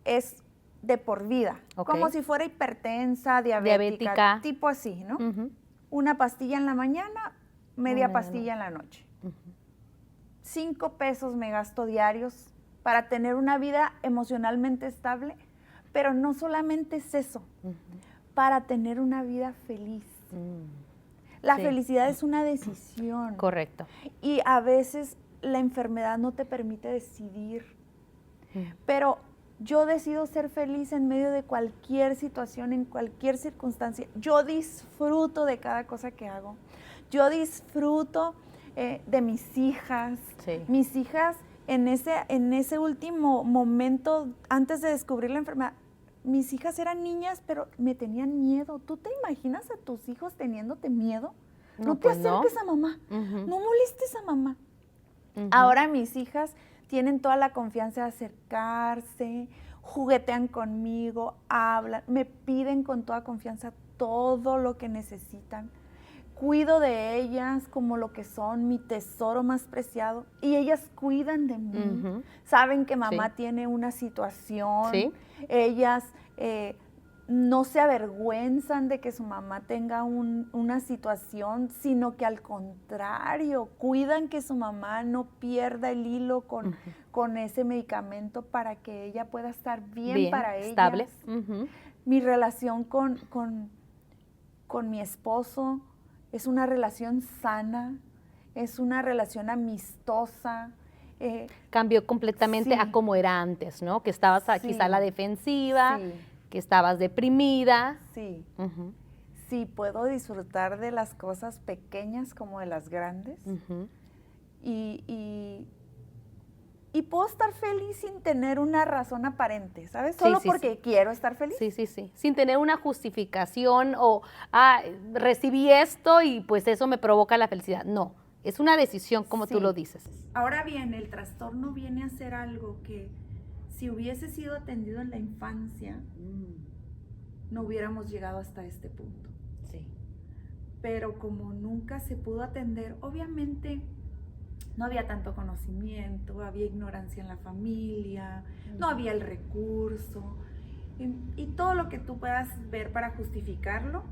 es de por vida, como si fuera hipertensa, diabética, tipo así, ¿no? Una pastilla en la mañana, media pastilla en la noche. 5 pesos me gasto diarios para tener una vida emocionalmente estable, pero no solamente es eso, para tener una vida feliz. La felicidad es una decisión. Correcto. Y a veces la enfermedad no te permite decidir, pero yo decido ser feliz en medio de cualquier situación, en cualquier circunstancia. Yo disfruto de cada cosa que hago. Yo disfruto de mis hijas. Sí. Mis hijas, en ese último momento, antes de descubrir la enfermedad, mis hijas eran niñas, pero me tenían miedo. ¿Tú te imaginas a tus hijos teniéndote miedo? No te acerques a mamá. No molestes a mamá. Ahora mis hijas tienen toda la confianza de acercarse, juguetean conmigo, hablan, me piden con toda confianza todo lo que necesitan. Cuido de ellas como lo que son, mi tesoro más preciado, y ellas cuidan de mí. Saben que mamá tiene una situación. Ellas no se avergüenzan de que su mamá tenga una situación, sino que al contrario, cuidan que su mamá no pierda el hilo con ese medicamento para que ella pueda estar bien para ella. Estable. Mi relación con mi esposo es una relación sana, es una relación amistosa. Cambió completamente Sí. a como era antes, ¿no? Que estabas Sí. quizá a la defensiva, Sí. que estabas deprimida. Sí, Ujú, sí, puedo disfrutar de las cosas pequeñas como de las grandes. ujú. Y puedo estar feliz sin tener una razón aparente, ¿sabes? Sí, Solo sí, porque sí. quiero estar feliz. Sí, sí, sí. Sin tener una justificación o, recibí esto y pues eso me provoca la felicidad. No, es una decisión como tú Sí. lo dices. Ahora bien, el trastorno viene a ser algo que si hubiese sido atendido en la infancia, no hubiéramos llegado hasta este punto. Sí. Pero como nunca se pudo atender, obviamente no había tanto conocimiento, había ignorancia en la familia, no había el recurso, y todo lo que tú puedas ver para justificarlo,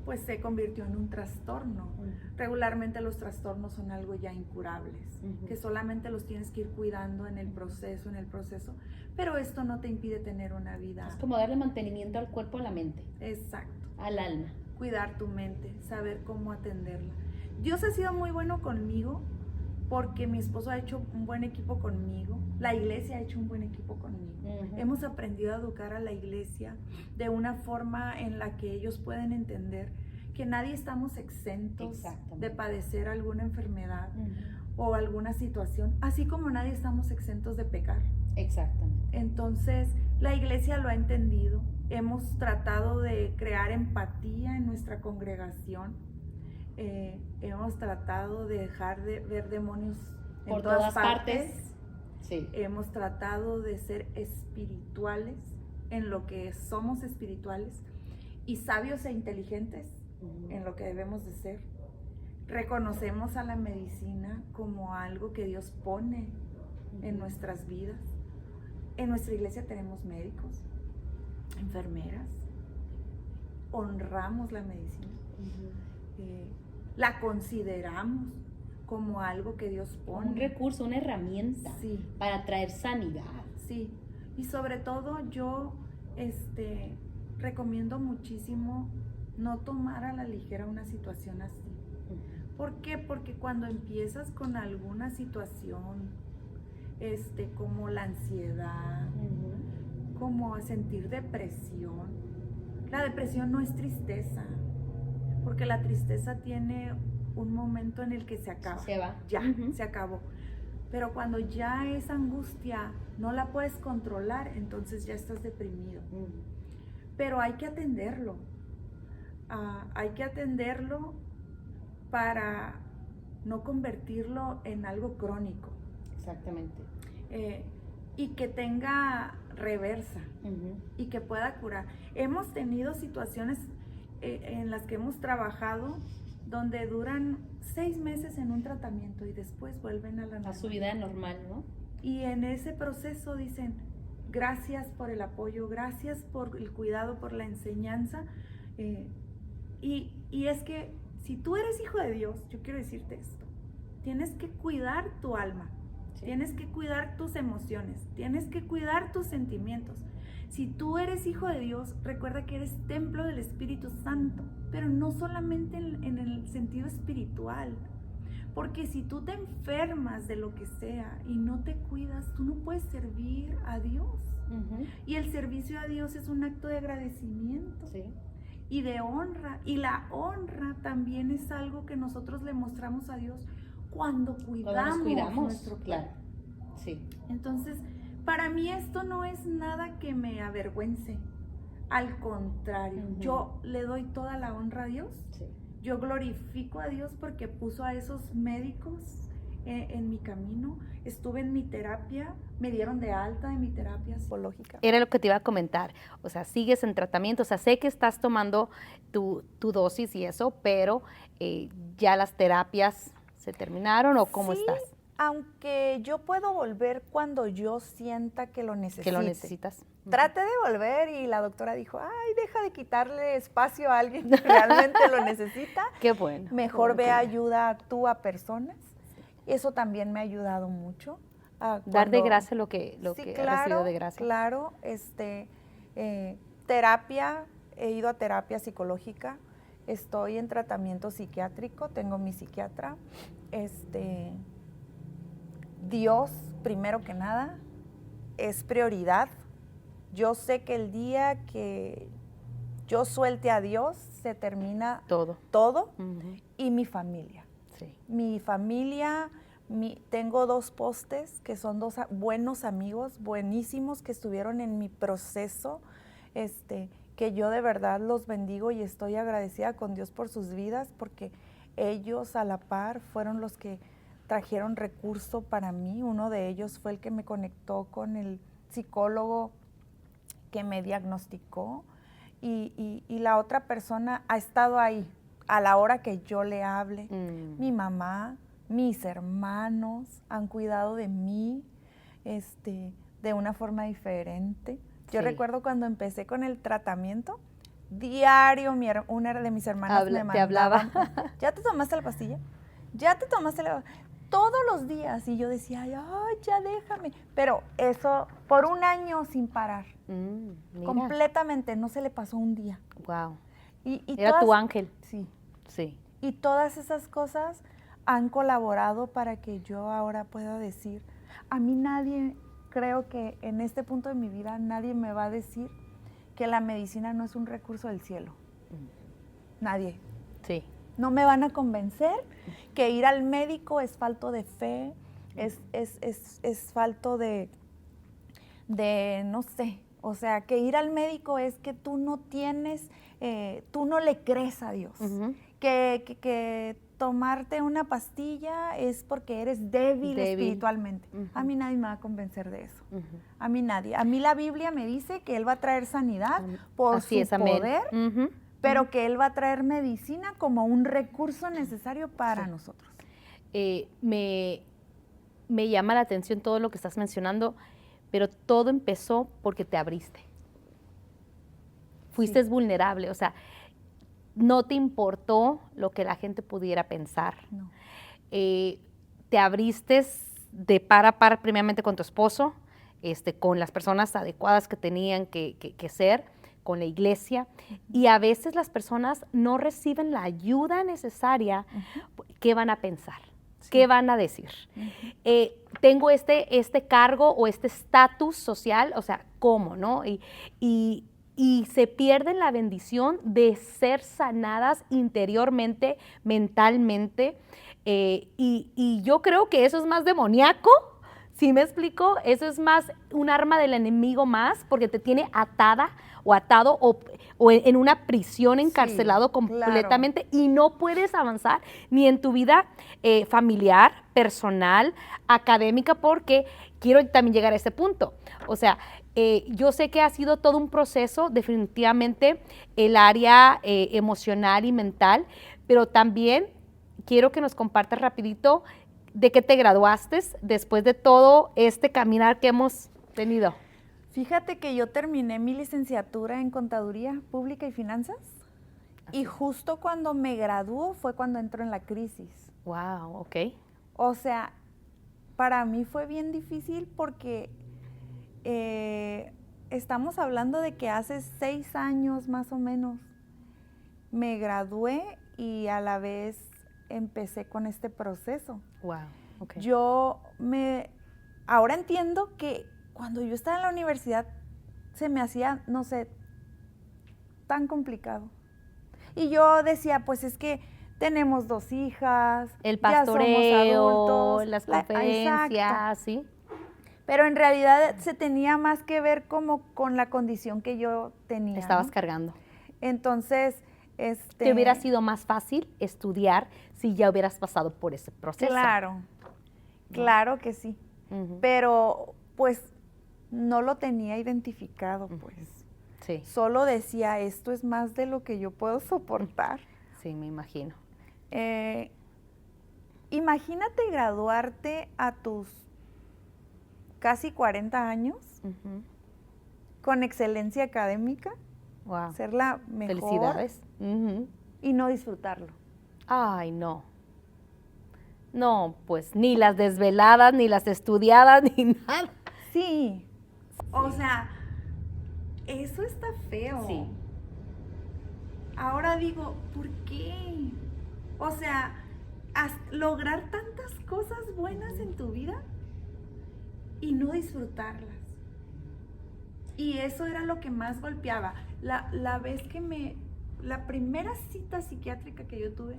pues se convirtió en un trastorno. Regularmente los trastornos son algo ya incurables, que solamente los tienes que ir cuidando en el proceso, pero esto no te impide tener una vida. Es como darle mantenimiento al cuerpo, a la mente, Exacto. al alma. Cuidar tu mente, saber cómo atenderla. Dios ha sido muy bueno conmigo porque mi esposo ha hecho un buen equipo conmigo, la iglesia ha hecho un buen equipo conmigo. Hemos aprendido a educar a la iglesia de una forma en la que ellos pueden entender que nadie estamos exentos de padecer alguna enfermedad o alguna situación, así como nadie estamos exentos de pecar. Exactamente. Entonces, la iglesia lo ha entendido. Hemos tratado de crear empatía en nuestra congregación. Hemos tratado de dejar de ver demonios en Por todas todas partes. partes. Sí. Hemos tratado de ser espirituales en lo que somos espirituales y sabios e inteligentes en lo que debemos de ser. Reconocemos a la medicina como algo que Dios pone en nuestras vidas. En nuestra iglesia tenemos médicos, enfermeras, honramos la medicina, la consideramos como algo que Dios pone. Un recurso, una herramienta, Sí. para traer sanidad. Sí, y sobre todo yo recomiendo muchísimo no tomar a la ligera una situación así. ¿Por qué? Porque cuando empiezas con alguna situación, como la ansiedad, como a sentir depresión, la depresión no es tristeza, porque la tristeza tiene un momento en el que se acaba. Se va. Ya, se acabó. Pero cuando ya esa angustia no la puedes controlar, entonces ya estás deprimido. Pero hay que atenderlo. Hay que atenderlo para no convertirlo en algo crónico. Exactamente. Y que tenga reversa y que pueda curar. Hemos tenido situaciones en las que hemos trabajado donde duran 6 meses en un tratamiento y después vuelven a la A su vida normal, ¿no? Y en ese proceso dicen, gracias por el apoyo, gracias por el cuidado, por la enseñanza. Y es que si tú eres hijo de Dios, yo quiero decirte esto, tienes que cuidar tu alma, tienes que cuidar tus emociones, tienes que cuidar tus sentimientos. Si tú eres hijo de Dios, recuerda que eres templo del Espíritu Santo, pero no solamente en el sentido espiritual. Porque si tú te enfermas de lo que sea y no te cuidas, tú no puedes servir a Dios. Y el servicio a Dios es un acto de agradecimiento y de honra. Y la honra también es algo que nosotros le mostramos a Dios cuando cuidamos nuestro cuerpo. Claro. Sí. Entonces, para mí esto no es nada que me avergüence. Al contrario, yo le doy toda la honra a Dios. Yo glorifico a Dios porque puso a esos médicos en mi camino. Estuve en mi terapia, me dieron de alta de mi terapia psicológica. Era lo que te iba a comentar, o sea, sigues en tratamiento, o sea, sé que estás tomando tu dosis y eso, pero ya las terapias se terminaron o ¿cómo estás? Aunque yo puedo volver cuando yo sienta que lo necesite. Que lo necesitas. Traté de volver y la doctora dijo, ay, deja de quitarle espacio a alguien que realmente lo necesita. Qué bueno. Mejor qué ve bueno. ayuda tú a personas. Eso también me ha ayudado mucho. Dar de gracia lo que sí, has recibido de gracia. Claro, terapia, he ido a terapia psicológica, estoy en tratamiento psiquiátrico, tengo mi psiquiatra. Dios, primero que nada, es prioridad. Yo sé que el día que yo suelte a Dios, se termina todo. Ujú. Y mi familia. Sí. Mi familia, tengo 2 postes que son 2 buenos amigos, buenísimos, que estuvieron en mi proceso, que yo de verdad los bendigo y estoy agradecida con Dios por sus vidas, porque ellos a la par fueron los que trajeron recurso para mí. Uno de ellos fue el que me conectó con el psicólogo que me diagnosticó, y la otra persona ha estado ahí a la hora que yo le hable. Mi mamá, mis hermanos han cuidado de mí de una forma diferente. Yo recuerdo cuando empecé con el tratamiento, diario una de mis hermanas me mandaba, te hablaba. ¿ya te tomaste la pastilla? ¿Ya te tomaste la pastilla? Todos los días, y yo decía, ay, ya déjame. Pero eso por un año sin parar. Completamente, no se le pasó un día. Wow. Y Era tu ángel. Sí. Sí. Y todas esas cosas han colaborado para que yo ahora pueda decir, a mí nadie, creo que en este punto de mi vida, nadie me va a decir que la medicina no es un recurso del cielo. Nadie. Sí. No me van a convencer que ir al médico es falto de fe, es falto de, no sé, o sea, que ir al médico es que tú no tienes, tú no le crees a Dios. Uh-huh. Que tomarte una pastilla es porque eres débil espiritualmente. Uh-huh. A mí nadie me va a convencer de eso. Uh-huh. A mí nadie. A mí la Biblia me dice que Él va a traer sanidad por Así su poder, uh-huh. pero que Él va a traer medicina como un recurso necesario para nosotros. Me llama la atención todo lo que estás mencionando, pero todo empezó porque te abriste. Fuiste vulnerable, o sea, no te importó lo que la gente pudiera pensar. No. Te abriste de par a par primeramente con tu esposo, con las personas adecuadas que tenían que ser, con la iglesia, y a veces las personas no reciben la ayuda necesaria. Uh-huh. ¿Qué van a pensar? Sí. ¿Qué van a decir? Uh-huh. Tengo este cargo o este estatus social, o sea, ¿cómo, no? Y se pierden la bendición de ser sanadas interiormente, mentalmente, y yo creo que eso es más demoníaco. ¿Sí me explico? Eso es más un arma del enemigo más, porque te tiene atada o atado o en una prisión, encarcelado completamente, claro. Y no puedes avanzar ni en tu vida familiar, personal, académica, porque quiero también llegar a ese punto. O sea, yo sé que ha sido todo un proceso, definitivamente, el área emocional y mental, pero también quiero que nos compartas rapidito de qué te graduaste después de todo este caminar que hemos tenido. Fíjate que yo terminé mi licenciatura en Contaduría Pública y Finanzas. Así. Y justo cuando me graduó fue cuando entró en la crisis. Wow, ok. O sea, para mí fue bien difícil porque estamos hablando de que hace 6 años más o menos me gradué y a la vez empecé con este proceso. Wow, okay. Ahora entiendo que cuando yo estaba en la universidad se me hacía, no sé, tan complicado. Y yo decía, pues es que tenemos 2 hijas, el pastoreo, ya somos adultos, las conferencias, ¿sí? Pero en realidad se tenía más que ver como con la condición que yo tenía. Estabas, ¿no?, cargando. Entonces, ¿te hubiera sido más fácil estudiar si ya hubieras pasado por ese proceso? Claro, claro que sí. Uh-huh. Pero, pues, no lo tenía identificado, pues. Sí. Solo decía, esto es más de lo que yo puedo soportar. Sí, me imagino. Imagínate graduarte a tus casi 40 años, uh-huh, con excelencia académica. Wow. Ser la mejor. Felicidades. Uh-huh. Y no disfrutarlo. Ay, no. No, pues ni las desveladas, ni las estudiadas, ni nada. Sí. O sea, eso está feo. Sí. ahora digo, ¿por qué? O sea, lograr tantas cosas buenas en tu vida y no disfrutarlas. Y eso era lo que más golpeaba. La primera cita psiquiátrica que yo tuve,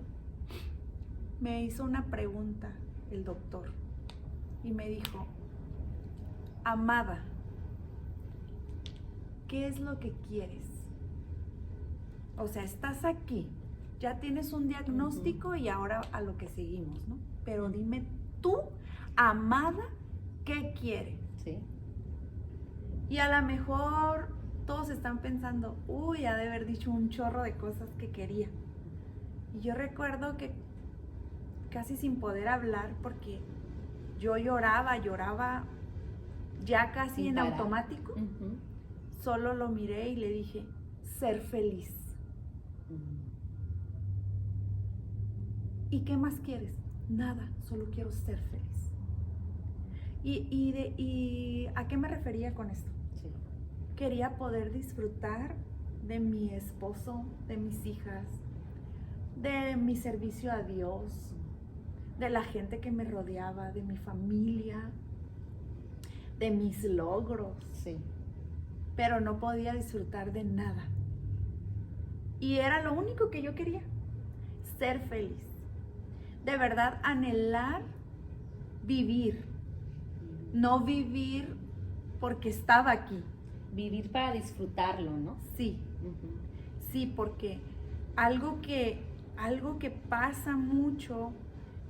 me hizo una pregunta el doctor y me dijo, amada, ¿qué es lo que quieres? O sea, estás aquí, ya tienes un diagnóstico y ahora a lo que seguimos, ¿no? Pero dime tú, amada, ¿qué quieres? Sí. Y a lo mejor todos están pensando, uy, ha de haber dicho un chorro de cosas que quería. Y yo recuerdo que casi sin poder hablar, porque yo lloraba ya casi en automático, solo lo miré y le dije, ser feliz. ¿Y qué más quieres? Nada, solo quiero ser feliz. ¿Y a qué me refería con esto? Sí. Quería poder disfrutar de mi esposo, de mis hijas, de mi servicio a Dios, de la gente que me rodeaba, de mi familia, de mis logros. Sí. Pero no podía disfrutar de nada. Y era lo único que yo quería, ser feliz. De verdad, anhelar vivir. No vivir porque estaba aquí. Vivir para disfrutarlo, ¿no? Sí. Sí, porque algo que pasa mucho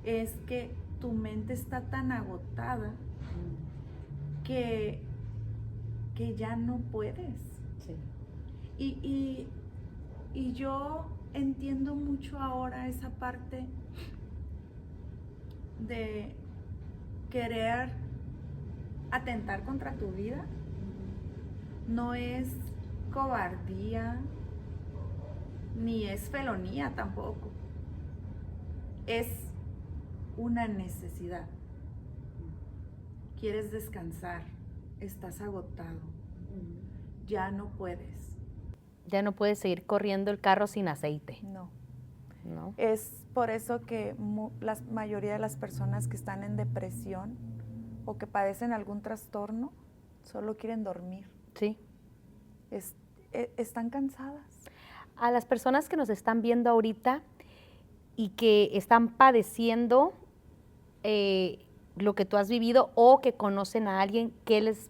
es que tu mente está tan agotada que ya no puedes. Sí. Y yo entiendo mucho ahora esa parte de querer atentar contra tu vida. No es cobardía, ni es felonía tampoco. Es una necesidad. Quieres descansar, estás agotado, ya no puedes. Ya no puedes seguir corriendo el carro sin aceite. No. Es por eso que la mayoría de las personas que están en depresión o que padecen algún trastorno solo quieren dormir. Sí. Están cansadas. A las personas que nos están viendo ahorita y que están padeciendo lo que tú has vivido o que conocen a alguien, ¿qué les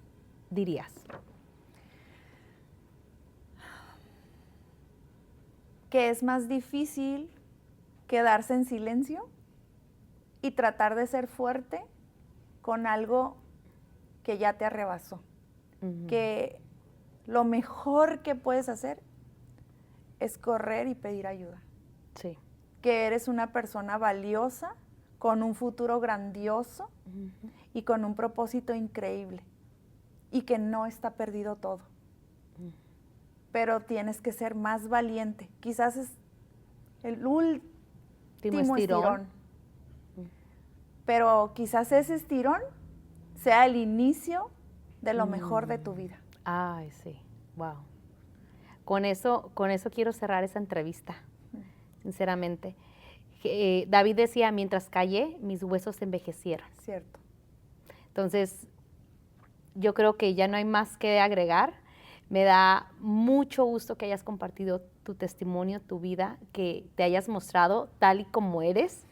dirías? Que es más difícil quedarse en silencio y tratar de ser fuerte con algo que ya te arrebasó. Que lo mejor que puedes hacer es correr y pedir ayuda. Sí. Que eres una persona valiosa, con un futuro grandioso y con un propósito increíble. Y que no está perdido todo. Pero tienes que ser más valiente. Quizás es el último estirón. Pero quizás ese estirón sea el inicio de lo mejor de tu vida. Ay, sí. Wow. Con eso quiero cerrar esa entrevista, sinceramente. David decía, mientras callé, mis huesos se envejecieron. Cierto. Entonces, yo creo que ya no hay más que agregar. Me da mucho gusto que hayas compartido tu testimonio, tu vida, que te hayas mostrado tal y como eres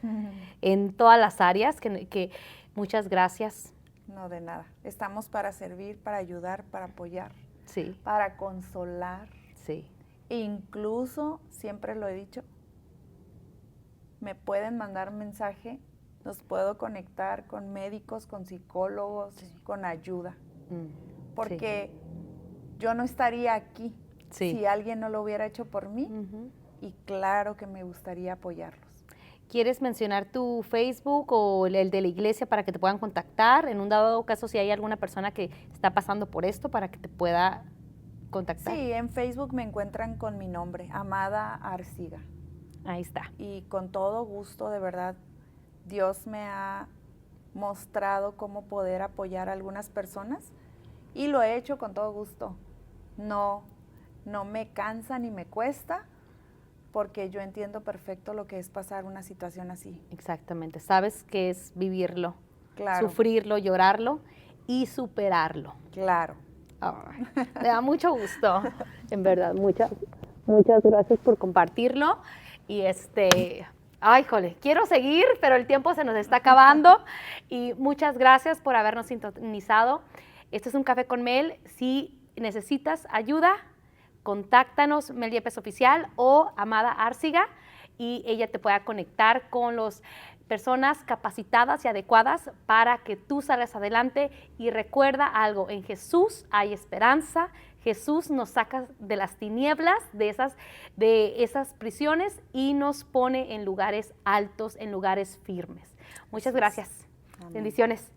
en todas las áreas. Que muchas gracias. No, de nada. Estamos para servir, para ayudar, para apoyar, sí, para consolar. Sí. E incluso, siempre lo he dicho, me pueden mandar mensaje, los puedo conectar con médicos, con psicólogos, con ayuda. Porque yo no estaría aquí si alguien no lo hubiera hecho por mí, y claro que me gustaría apoyarlos. ¿Quieres mencionar tu Facebook o el de la iglesia para que te puedan contactar? En un dado caso, si hay alguna persona que está pasando por esto, para que te pueda contactar. Sí, en Facebook me encuentran con mi nombre, Amada Arciga. Ahí está. Y con todo gusto, de verdad, Dios me ha mostrado cómo poder apoyar a algunas personas y lo he hecho con todo gusto. No me cansa ni me cuesta, porque yo entiendo perfecto lo que es pasar una situación así. Exactamente, sabes que es vivirlo, Claro. sufrirlo, llorarlo y superarlo. Claro. Ay, me da mucho gusto, en verdad, muchas gracias por compartirlo. Y ay, jole, quiero seguir, pero el tiempo se nos está acabando. Y muchas gracias por habernos sintonizado. Este es Un Café con Mel. Si necesitas ayuda, contáctanos, Mel Yepes Oficial o Amada Árciga, y ella te pueda conectar con las personas capacitadas y adecuadas para que tú salgas adelante. Y recuerda algo, en Jesús hay esperanza. Jesús nos saca de las tinieblas, de esas prisiones, y nos pone en lugares altos, en lugares firmes. Muchas gracias. Amén. Bendiciones.